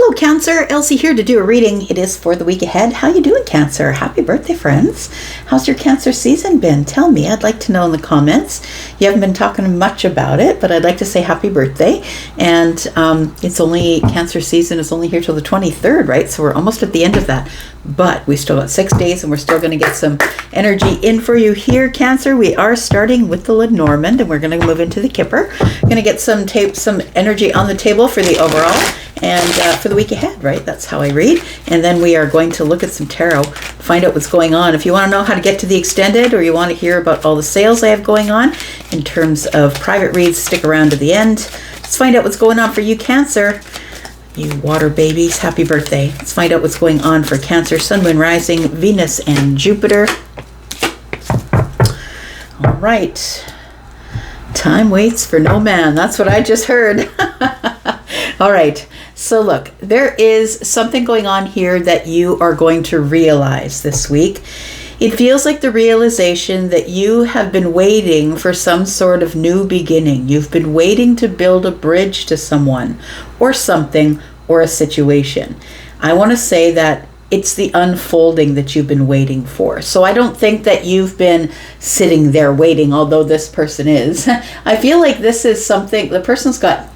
Hello, Cancer. Elsie here to do a reading. It is for the week ahead. How you doing, Cancer? Happy birthday, friends. How's your Cancer season been? Tell me. I'd like to know in the comments. You haven't been talking much about it, but I'd like to say happy birthday. And it's only, Cancer season is only here till the 23rd, right? So we're almost at the end of that. But we still got 6 days and we're still going to get some energy in for you here, Cancer. We are starting with the Lenormand and we're going to move into the Kipper. Going to get some energy on the table for the overall and for the week ahead, right? That's how I read. And then we are going to look at some tarot, find out what's going on. If you want to know how to get to the extended or you want to hear about all the sales I have going on in terms of private reads, stick around to the end. Let's find out what's going on for you, Cancer. You water babies, happy birthday. Let's find out what's going on for Cancer, Sun, Moon, Rising, Venus, and Jupiter. All right. Time waits for no man. That's what I just heard. All right. So look, there is something going on here that you are going to realize this week. It feels like the realization that you have been waiting for some sort of new beginning. You've been waiting to build a bridge to someone or something or a situation. I want to say that it's the unfolding that you've been waiting for. So I don't think that you've been sitting there waiting, although this person is. I feel like this is something, the person's got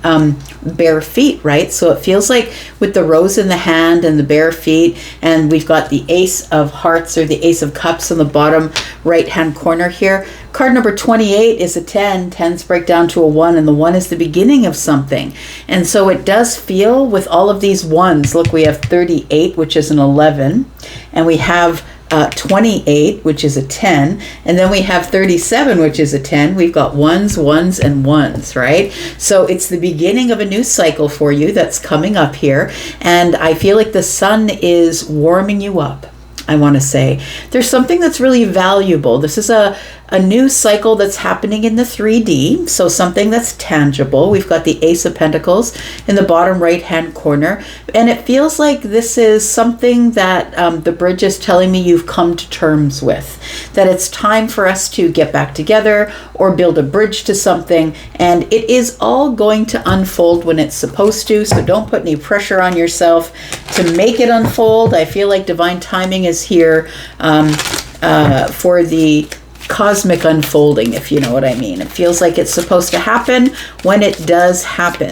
bare feet, right? So it feels like with the rose in the hand and the bare feet, and we've got the Ace of Hearts or the Ace of Cups in the bottom right-hand corner here. Card number 28 is a 10. 10s break down to a 1, and the 1 is the beginning of something. And so it does feel with all of these ones. Look, we have 38, which is an 11, and we have 28, which is a 10, and then we have 37, which is a 10. We've got ones, ones, and ones, right? So it's the beginning of a new cycle for you that's coming up here, and I feel like the sun is warming you up. I want to say there's something that's really valuable. This is a new cycle that's happening in the 3D, so something that's tangible. We've got the Ace of Pentacles in the bottom right hand corner, and it feels like this is something that the bridge is telling me you've come to terms with, that it's time for us to get back together or build a bridge to something, and it is all going to unfold when it's supposed to, so don't put any pressure on yourself to make it unfold. I feel like divine timing is here for the cosmic unfolding, if you know what I mean. It feels like it's supposed to happen when it does happen.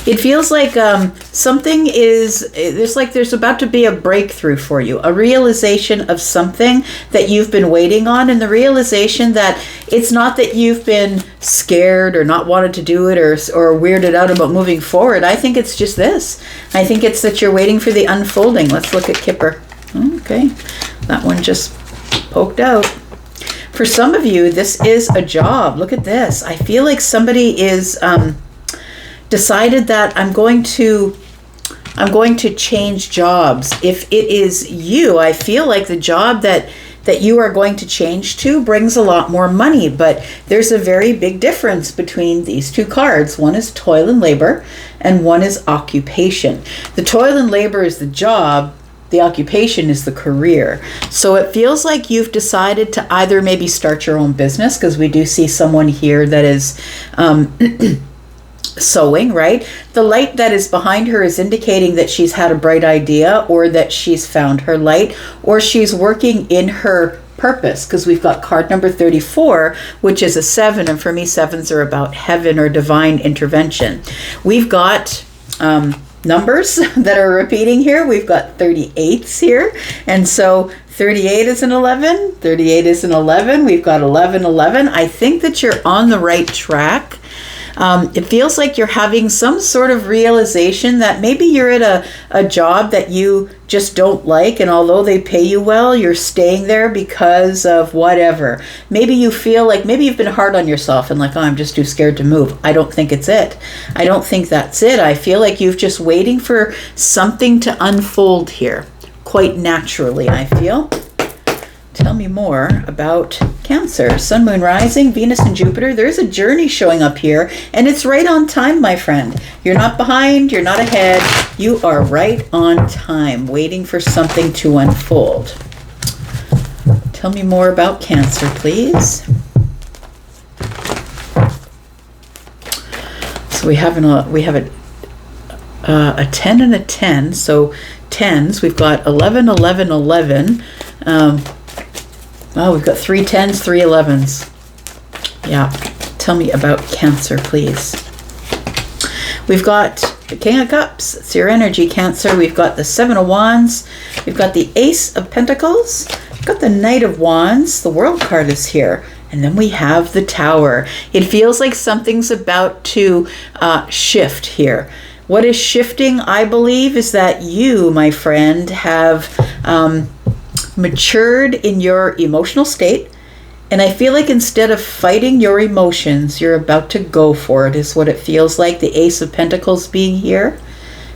It feels like something is, there's about to be a breakthrough for you, a realization of something that you've been waiting on, and the realization that it's not that you've been scared or not wanted to do it or weirded out about moving forward. I think it's just this. I think it's that you're waiting for the unfolding. Let's look at Kipper. Okay, that one just poked out. For some of you, this is a job. Look at this. I feel like somebody is decided that I'm going to change jobs. If it is you, I feel like the job that you are going to change to brings a lot more money, but there's a very big difference between these two cards. One is toil and labor, and one is occupation. The toil and labor is the job. The occupation is the career. So it feels like you've decided to either maybe start your own business, because we do see someone here that is sewing, right? The light that is behind her is indicating that she's had a bright idea, or that she's found her light, or she's working in her purpose, because we've got card number 34, which is a 7, and for me 7s are about heaven or divine intervention. We've got numbers that are repeating here. We've got 38s here, and so 38 is an 11, 38 is an 11, we've got 11, 11. I think that you're on the right track. It feels like you're having some sort of realization that maybe you're at a job that you just don't like, and although they pay you well, you're staying there because of whatever. Maybe you feel like maybe you've been hard on yourself and like, oh, I'm just too scared to move. I don't think it's it. I don't think that's it. I feel like you've just waiting for something to unfold here quite naturally, I feel. Tell me more about Cancer, Sun, Moon, Rising, Venus, and Jupiter. There's a journey showing up here, and it's right on time, my friend. You're not behind, you're not ahead. You are right on time, waiting for something to unfold. Tell me more about Cancer, please. So we have a 10 and a 10. So tens, we've got 11, 11, 11. We've got 3 10s, 3 11s. Yeah, tell me about Cancer, please. We've got the King of Cups. It's your energy, Cancer. We've got the 7 of Wands. We've got the Ace of Pentacles. We've got the Knight of Wands. The World card is here. And then we have the Tower. It feels like something's about to shift here. What is shifting, I believe, is that you, my friend, have matured in your emotional state. And I feel like instead of fighting your emotions, you're about to go for it, is what it feels like. The Ace of Pentacles being here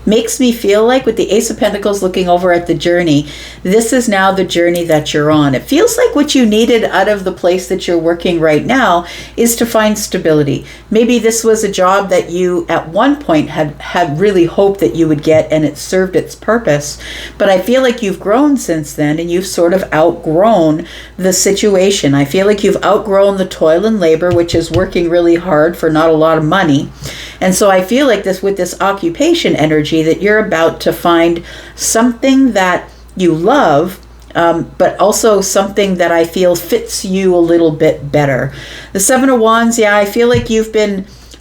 makes me feel like, with the Ace of Pentacles looking over at the journey, this is now the journey that you're on. It feels like what you needed out of the place that you're working right now is to find stability. Maybe this was a job that you at one point had really hoped that you would get, and it served its purpose. But I feel like you've grown since then, and you've sort of outgrown the situation. I feel like you've outgrown the toil and labor, which is working really hard for not a lot of money. And so I feel like with this occupation energy, that you're about to find something that you love, but also something that I feel fits you a little bit better. The 7 of Wands, yeah, I feel like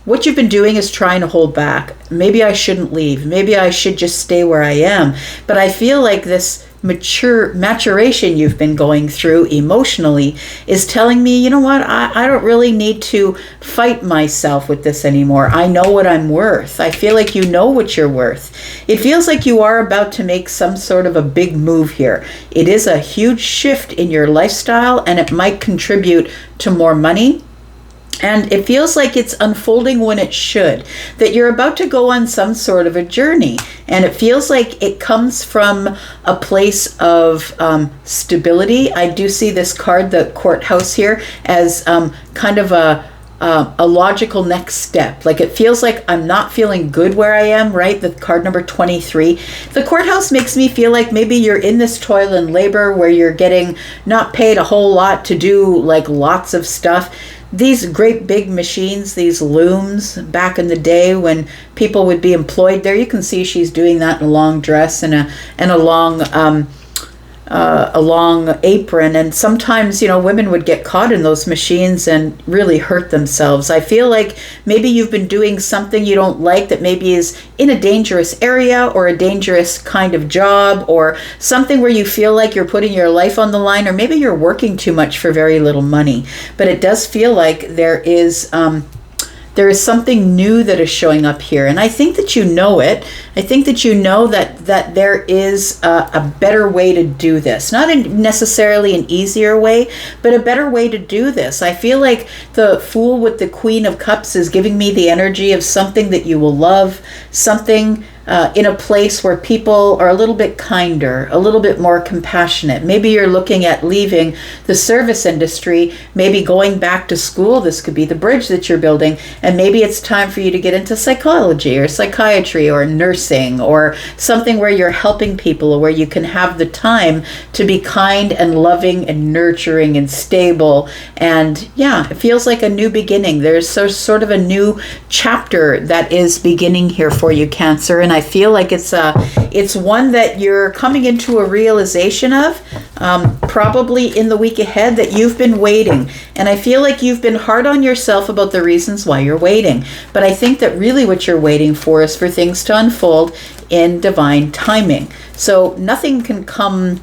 what you've been doing is trying to hold back. Maybe I shouldn't leave. Maybe I should just stay where I am. But I feel like this maturation you've been going through emotionally is telling me, you know what, I don't really need to fight myself with this anymore. I know what I'm worth. I feel like you know what you're worth. It feels like you are about to make some sort of a big move here. It is a huge shift in your lifestyle, and it might contribute to more money. And it feels like it's unfolding when it should, that you're about to go on some sort of a journey. And it feels like it comes from a place of stability. I do see this card, the Courthouse here, as kind of a logical next step. Like, it feels like I'm not feeling good where I am, right? The card number 23. The Courthouse makes me feel like maybe you're in this toil and labor where you're getting not paid a whole lot to do like lots of stuff. These great big machines, these looms, back in the day when people would be employed there, you can see she's doing that in a long dress and a long apron. And sometimes, women would get caught in those machines and really hurt themselves. I feel like maybe you've been doing something you don't like that maybe is in a dangerous area or a dangerous kind of job, or something where you feel like you're putting your life on the line, or maybe you're working too much for very little money. But it does feel like there is something new that is showing up here. And I think that you know it. I think that you know that there is a better way to do this. Not necessarily an easier way, but a better way to do this. I feel like the Fool with the Queen of Cups is giving me the energy of something that you will love, something in a place where people are a little bit kinder, a little bit more compassionate. Maybe you're looking at leaving the service industry, maybe going back to school. This could be the bridge that you're building, and maybe it's time for you to get into psychology or psychiatry or nursing, or something where you're helping people, or where you can have the time to be kind and loving and nurturing and stable. And yeah, it feels like a new beginning. There's sort of a new chapter that is beginning here for you, Cancer. And I feel like it's one that you're coming into a realization of, probably in the week ahead, that you've been waiting. And I feel like you've been hard on yourself about the reasons why you're waiting. But I think that really what you're waiting for is for things to unfold in divine timing. So nothing can come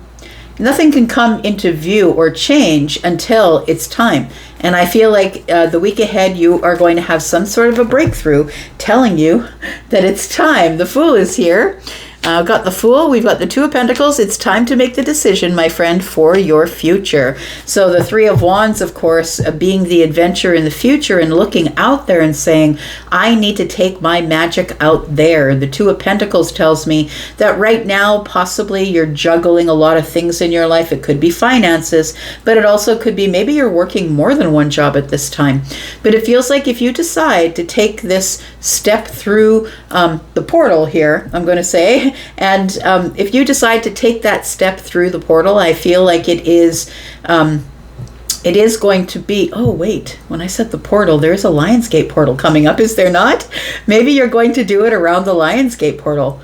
into view or change until it's time. And I feel like the week ahead, you are going to have some sort of a breakthrough telling you that it's time. The Fool is here. I've got the Fool, we've got the Two of Pentacles. It's time to make the decision, my friend, for your future. So the Three of Wands, of course, being the adventure in the future and looking out there and saying, I need to take my magic out there. The Two of Pentacles tells me that right now, possibly you're juggling a lot of things in your life. It could be finances, but it also could be maybe you're working more than one job at this time. But it feels like if you decide to take this step through the portal here, I'm going to say, and if you decide to take that step through the portal, I feel like it is it is going to be, oh wait, when I said the portal, there's a Lionsgate portal coming up, is there not? Maybe you're going to do it around the Lionsgate portal.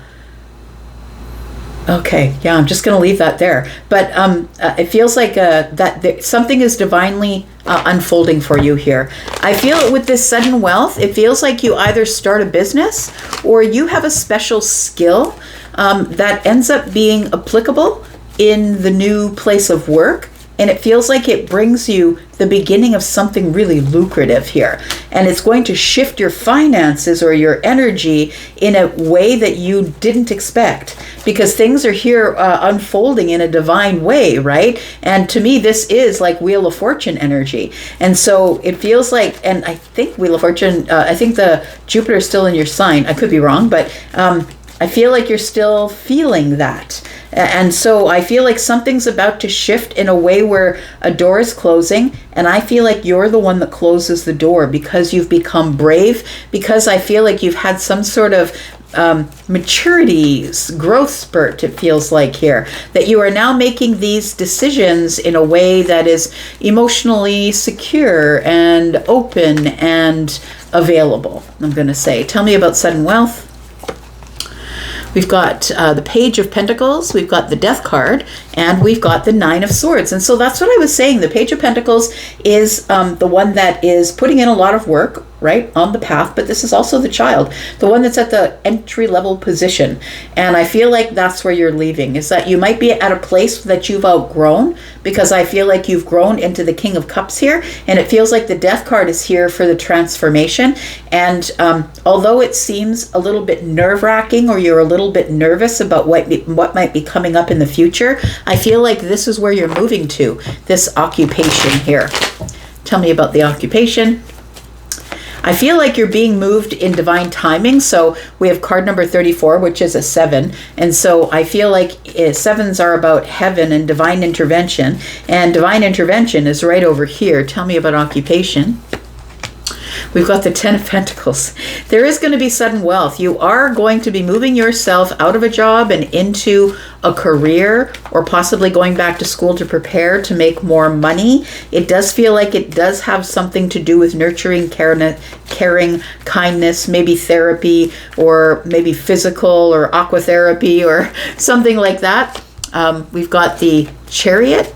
Okay, yeah, I'm just going to leave that there. But it feels like something is divinely unfolding for you here. I feel it with this sudden wealth. It feels like you either start a business or you have a special skill that ends up being applicable in the new place of work. And it feels like it brings you the beginning of something really lucrative here. And it's going to shift your finances or your energy in a way that you didn't expect, because things are here unfolding in a divine way, right? And to me, this is like Wheel of Fortune energy. And so it feels like, and I think Wheel of Fortune, I think the Jupiter is still in your sign. I could be wrong, but I feel like you're still feeling that. And so I feel like something's about to shift in a way where a door is closing, and I feel like you're the one that closes the door because you've become brave, because I feel like you've had some sort of maturity, growth spurt, it feels like here, that you are now making these decisions in a way that is emotionally secure and open and available, I'm going to say. Tell me about sudden wealth. We've got the Page of Pentacles, we've got the Death card, and we've got the Nine of Swords. And so that's what I was saying. The Page of Pentacles is the one that is putting in a lot of work, right, on the path, but this is also the child, the one that's at the entry-level position. And I feel like that's where you're leaving, is that you might be at a place that you've outgrown, because I feel like you've grown into the King of Cups here, and it feels like the Death card is here for the transformation. And although it seems a little bit nerve-wracking, or you're a little bit nervous about what might be coming up in the future, I feel like this is where you're moving to, this occupation here. Tell me about the occupation. I feel like you're being moved in divine timing. So we have card number 34, which is a 7. And so I feel like 7s are about heaven and divine intervention. And divine intervention is right over here. Tell me about occupation. We've got the 10 of Pentacles. There is going to be sudden wealth. You are going to be moving yourself out of a job and into a career, or possibly going back to school to prepare to make more money. It does feel like it does have something to do with nurturing, caring, kindness, maybe therapy, or maybe physical or aquatherapy or something like that. We've got the Chariot.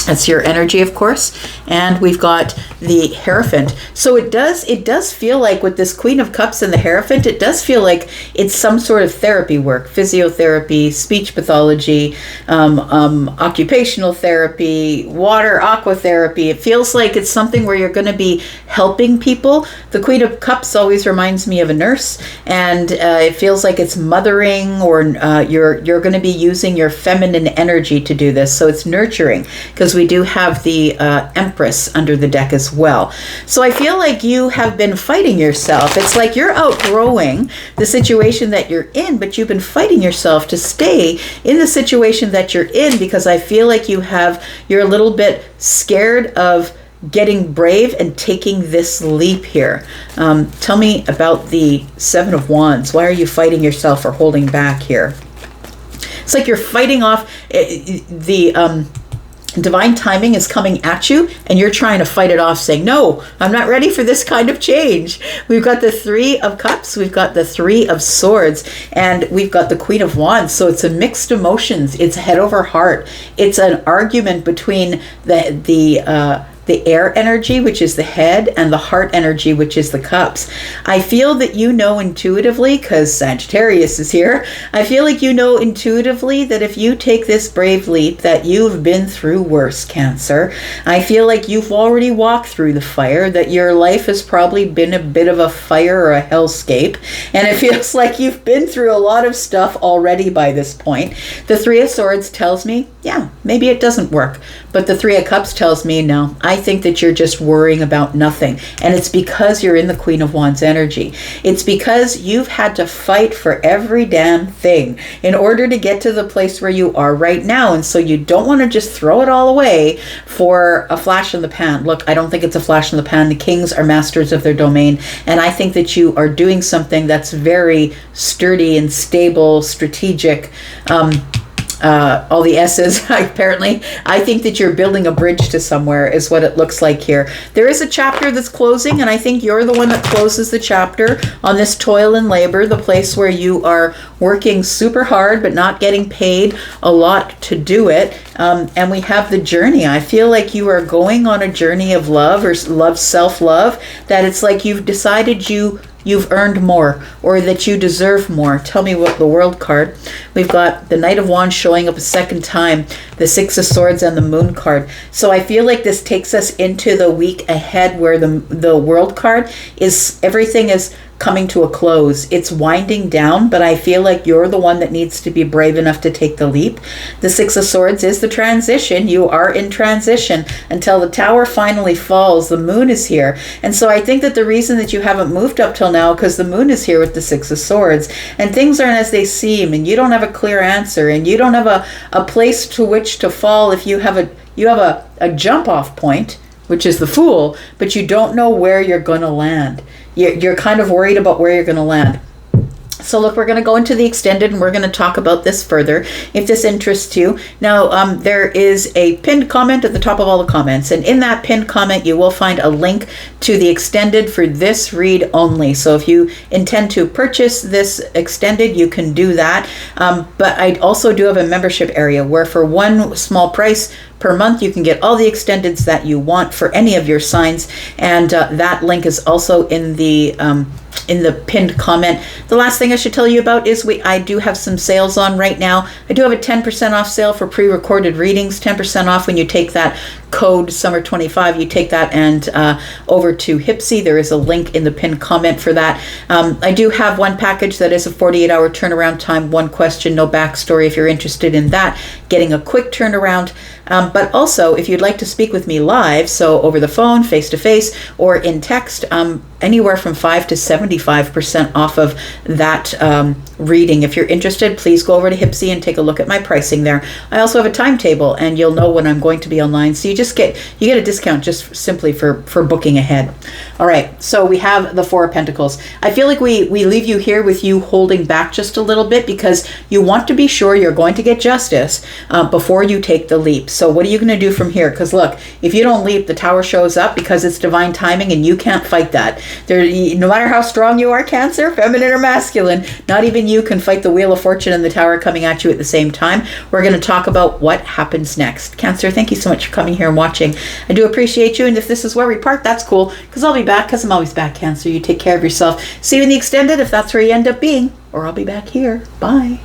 That's your energy, of course. And we've got the Hierophant. So it does feel like with this Queen of Cups and the Hierophant, it does feel like it's some sort of therapy work, physiotherapy, speech pathology, occupational therapy, water, aquatherapy. It feels like it's something where you're going to be helping people. The Queen of Cups always reminds me of a nurse, and it feels like it's mothering, or you're going to be using your feminine energy to do this. So it's nurturing, because we do have the Empress under the deck as well. So I feel like you have been fighting yourself. It's like you're outgrowing the situation that you're in, but you've been fighting yourself to stay in the situation that you're in, because I feel like you're a little bit scared of getting brave and taking this leap here. Tell me about the 7 of Wands. Why are you yourself or holding back here? It's like you're fighting off the divine timing is coming at you, and you're trying to fight it off, saying, no, I'm not ready for this kind of change. We've got the 3 of Cups, we've got the 3 of Swords, and we've got the Queen of Wands. So it's a mixed emotions. It's head over heart. It's an argument between the air energy, which is the head, and the heart energy, which is the cups. I feel that you know intuitively, because Sagittarius is here, I feel like you know intuitively that if you take this brave leap, that you've been through worse, Cancer. I feel like you've already walked through the fire, that your life has probably been a bit of a fire or a hellscape, and it feels like you've been through a lot of stuff already by this point. The 3 of Swords tells me, yeah, maybe it doesn't work. But the 3 of Cups tells me, no, I think that you're just worrying about nothing. And it's because you're in the Queen of Wands energy. It's because you've had to fight for every damn thing in order to get to the place where you are right now. And so you don't want to just throw it all away for a flash in the pan. Look, I don't think it's a flash in the pan. The kings are masters of their domain. And I think that you are doing something that's very sturdy and stable, strategic, all the S's, apparently. I think that you're building a bridge to somewhere is what it looks like here. There is a chapter that's closing, and I think you're the one that closes the chapter on this toil and labor, the place where you are working super hard but not getting paid a lot to do it. And we have the journey. I feel like you are going on a journey of love or love, self-love, that it's like you've decided you've earned more, or that you deserve more. Tell me what the World card. We've got the Knight of Wands showing up a second time, the Six of Swords, and the Moon card. So I feel like this takes us into the week ahead, where the World card is, everything is coming to a close. It's winding down, but I feel like you're the one that needs to be brave enough to take the leap. The Six of Swords is the transition. You are in transition until the Tower finally falls. The Moon is here. And so I think that the reason that you haven't moved up till now, because the Moon is here with the Six of Swords, and things aren't as they seem, and you don't have a clear answer, and you don't have a place to which to fall. If you have a jump off point, which is the Fool, but you don't know where you're going to land. You're kind of worried about where you're going to land. So look, we're going to go into the extended, and we're going to talk about this further if this interests you. Now, there is a pinned comment at the top of all the comments, and in that pinned comment you will find a link to the extended for this read only. So if you intend to purchase this extended, you can do that. But I also do have a membership area where for one small price per month you can get all the extendeds that you want for any of your signs, and that link is also in the pinned comment. The last thing I should tell you about is I do have some sales on right now. I do have a 10% off sale for pre-recorded readings, 10% off when you take that code summer25. You take that and over to Hypsee. There is a link in the pinned comment for that. I do have one package that is a 48-hour turnaround time, one question, no backstory, if you're interested in that, getting a quick turnaround. But also, if you'd like to speak with me live, so over the phone, face-to-face, or in text, anywhere from 5 to 75% off of that reading. If you're interested, please go over to Hypsee and take a look at my pricing there. I also have a timetable, and you'll know when I'm going to be online, so you get a discount just simply for booking ahead. All right, so we have the Four of Pentacles. I feel like we leave you here with you holding back just a little bit, because you want to be sure you're going to get justice before you take the leap. So what are you going to do from here? Because look, if you don't leap, the Tower shows up, because it's divine timing, and you can't fight that. No matter how strong you are, Cancer, feminine or masculine, not even you can fight the Wheel of Fortune and the Tower coming at you at the same time. We're going to talk about what happens next. Cancer, thank you so much for coming here and watching. I do appreciate you, and if this is where we part, that's cool, because I'll be back, because I'm always back, Cancer. You take care of yourself. See you in the extended if that's where you end up being, or I'll be back here. Bye.